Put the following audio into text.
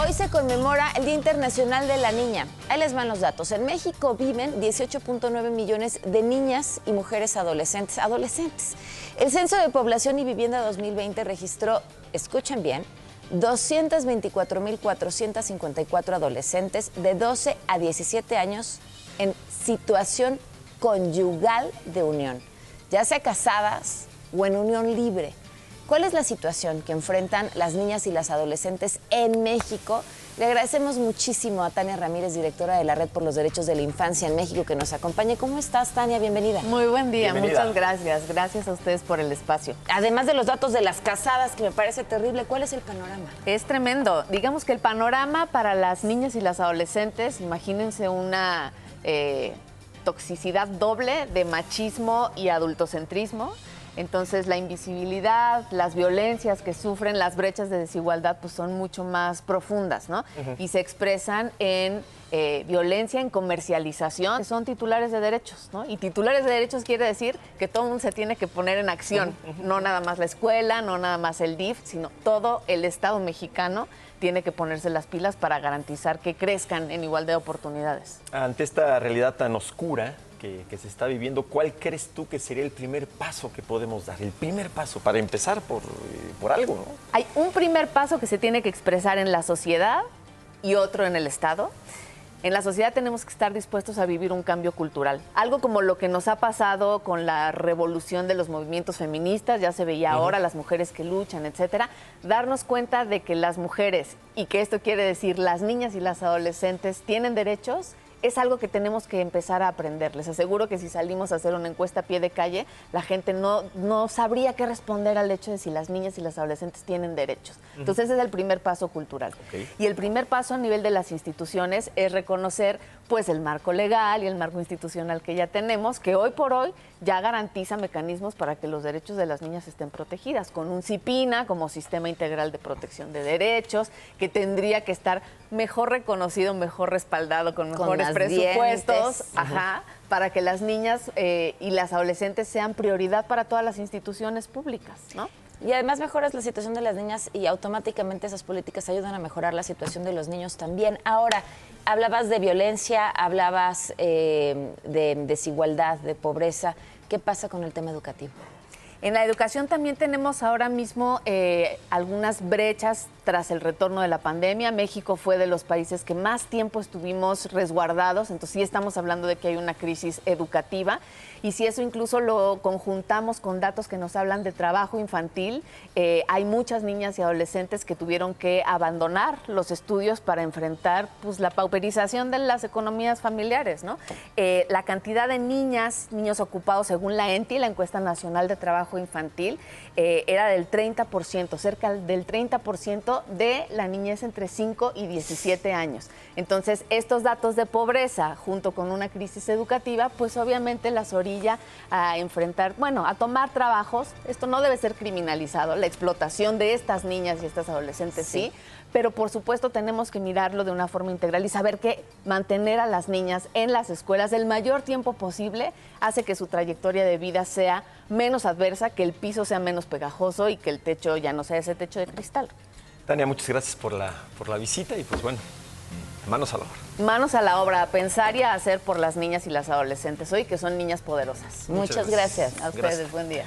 Hoy se conmemora el Día Internacional de la Niña. Ahí les van los datos. En México viven 18.9 millones de niñas y mujeres adolescentes. El Censo de Población y Vivienda 2020 registró, escuchen bien, 224.454 adolescentes de 12 a 17 años en situación conyugal de unión, ya sea casadas o en unión libre. ¿Cuál es la situación que enfrentan las niñas y las adolescentes en México? Le agradecemos muchísimo a Tania Ramírez, directora de la Red por los Derechos de la Infancia en México, que nos acompañe. ¿Cómo estás, Tania? Bienvenida. Muy buen día, Bienvenida. muchas gracias. Gracias a ustedes por el espacio. Además de los datos de las casadas, que me parece terrible, ¿cuál es el panorama? Es tremendo. Digamos que el panorama para las niñas y las adolescentes, imagínense una toxicidad doble de machismo y adultocentrismo. Entonces, la invisibilidad, las violencias que sufren, las brechas de desigualdad, pues son mucho más profundas, ¿no? Y se expresan en violencia, en comercialización, que son titulares de derechos, ¿no? Y titulares de derechos quiere decir que todo el mundo se tiene que poner en acción, no nada más la escuela, no nada más el DIF, sino todo el Estado mexicano tiene que ponerse las pilas para garantizar que crezcan en igualdad de oportunidades. Ante esta realidad tan oscura que se está viviendo, ¿cuál crees tú que sería el primer paso que podemos dar? El primer paso para empezar por algo, ¿no? Hay un primer paso que se tiene que expresar en la sociedad y otro en el Estado. En la sociedad tenemos que estar dispuestos a vivir un cambio cultural. Algo como lo que nos ha pasado con la revolución de los movimientos feministas, ya se veía ahora, las mujeres que luchan, etcétera. Darnos cuenta de que las mujeres, y que esto quiere decir las niñas y las adolescentes, tienen derechos, es algo que tenemos que empezar a aprender. Les aseguro que si salimos a hacer una encuesta a pie de calle, la gente no sabría qué responder al hecho de si las niñas y las adolescentes tienen derechos. Entonces ese es el primer paso cultural. Okay. Y el primer paso a nivel de las instituciones es reconocer pues el marco legal y el marco institucional que ya tenemos, que hoy por hoy ya garantiza mecanismos para que los derechos de las niñas estén protegidas, con un CIPINA como Sistema Integral de Protección de Derechos, que tendría que estar mejor reconocido, mejor respaldado, con mejores presupuestos, para que las niñas y las adolescentes sean prioridad para todas las instituciones públicas, ¿no? Y además mejoras la situación de las niñas y automáticamente esas políticas ayudan a mejorar la situación de los niños también. Ahora, hablabas de violencia, hablabas de desigualdad, de pobreza. ¿Qué pasa con el tema educativo? En la educación también tenemos ahora mismo algunas brechas tras el retorno de la pandemia. México fue de los países que más tiempo estuvimos resguardados, entonces sí estamos hablando de que hay una crisis educativa. Y si eso incluso lo conjuntamos con datos que nos hablan de trabajo infantil, hay muchas niñas y adolescentes que tuvieron que abandonar los estudios para enfrentar pues, la pauperización de las economías familiares, ¿no? La cantidad de niños ocupados según la ENTI, la Encuesta Nacional de Trabajo Infantil, era del 30%, cerca del 30% de la niñez entre 5 y 17 años. Entonces, estos datos de pobreza, junto con una crisis educativa, pues obviamente las orilla a enfrentar, bueno, a tomar trabajos. Esto no debe ser criminalizado, la explotación de estas niñas y estas adolescentes sí, pero por supuesto tenemos que mirarlo de una forma integral y saber que mantener a las niñas en las escuelas el mayor tiempo posible hace que su trayectoria de vida sea menos adversa, que el piso sea menos pegajoso y que el techo ya no sea ese techo de cristal. Tania, muchas gracias por la visita y pues bueno, manos a la obra. Manos a la obra, a pensar y a hacer por las niñas y las adolescentes hoy, que son niñas poderosas. Muchas gracias. A ustedes, Gracias. buen día.